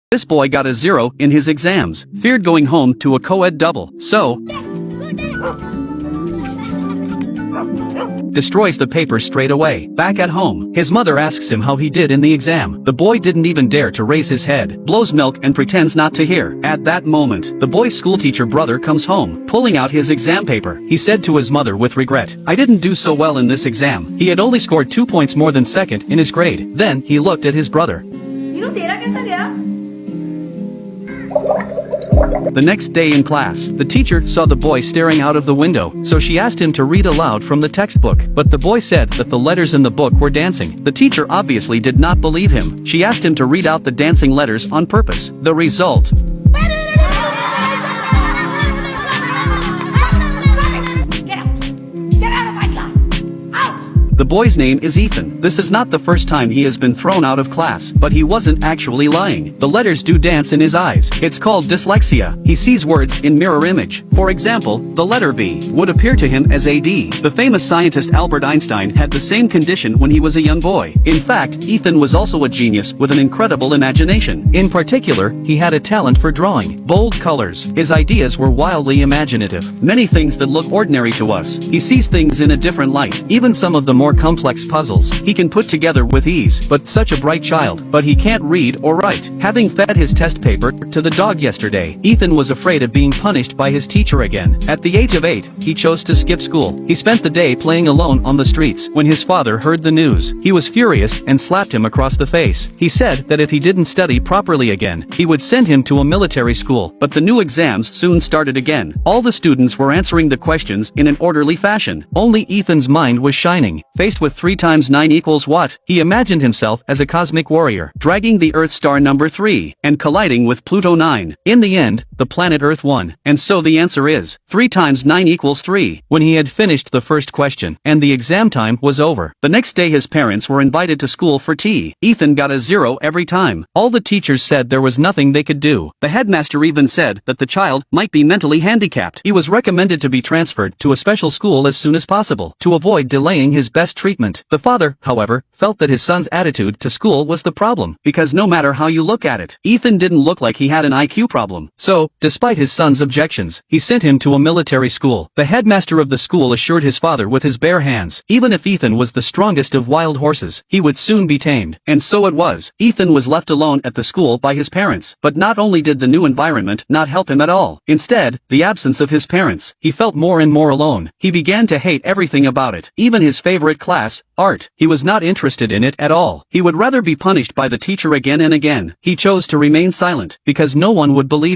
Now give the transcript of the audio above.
This boy got a 0 in his exams, feared going home to a co-ed double, so destroys the paper straight away. Back at home, his mother asks him how he did in the exam. The boy didn't even dare to raise his head, blows milk and pretends not to hear. At that moment, the boy's schoolteacher brother comes home, pulling out his exam paper. He said to his mother with regret, "I didn't do so well in this exam." He had only scored 2 points more than second in his grade. Then, he looked at his brother. तेरा कैसा गया? The next day in class, the teacher saw the boy staring out of the window, so she asked him to read aloud from the textbook. But the boy said that the letters in the book were dancing. The teacher obviously did not believe him. She asked him to read out the dancing letters on purpose. The result: the boy's name is Ethan. This is not the first time he has been thrown out of class, but he wasn't actually lying. The letters do dance in his eyes. It's called dyslexia. He sees words in mirror image. For example, the letter B would appear to him as a D. The famous scientist Albert Einstein had the same condition when he was a young boy. In fact, Ethan was also a genius with an incredible imagination. In particular, he had a talent for drawing bold colors. His ideas were wildly imaginative. Many things that look ordinary to us, he sees things in a different light. Even some of the more complex puzzles he can put together with ease. But such a bright child, but he can't read or write. Having fed his test paper to the dog yesterday, Ethan was afraid of being punished by his teacher again. At the age of 8, he chose to skip school. He spent the day playing alone on the streets. When his father heard the news, he was furious and slapped him across the face. He said that if he didn't study properly again, he would send him to a military school. But the new exams soon started again. All the students were answering the questions in an orderly fashion. Only Ethan's mind was shining. Faced with 3 times 9 equals what? He imagined himself as a cosmic warrior, dragging the Earth star number 3, and colliding with Pluto 9. In the end, the planet Earth won. And so the answer is 3 times 9 equals 3. When he had finished the first question, and the exam time was over, the next day his parents were invited to school for tea. Ethan got a 0 every time. All the teachers said there was nothing they could do. The headmaster even said that the child might be mentally handicapped. He was recommended to be transferred to a special school as soon as possible, to avoid delaying his best treatment. The father, however, felt that his son's attitude to school was the problem, because no matter how you look at it, Ethan didn't look like he had an IQ problem. So, despite his son's objections, he sent him to a military school. The headmaster of the school assured his father with his bare hands, even if Ethan was the strongest of wild horses, he would soon be tamed. And so it was. Ethan was left alone at the school by his parents. But not only did the new environment not help him at all, instead, the absence of his parents, he felt more and more alone. He began to hate everything about it, even his favorite class, art. He was not interested in it at all. He would rather be punished by the teacher again and again. He chose to remain silent, because no one would believe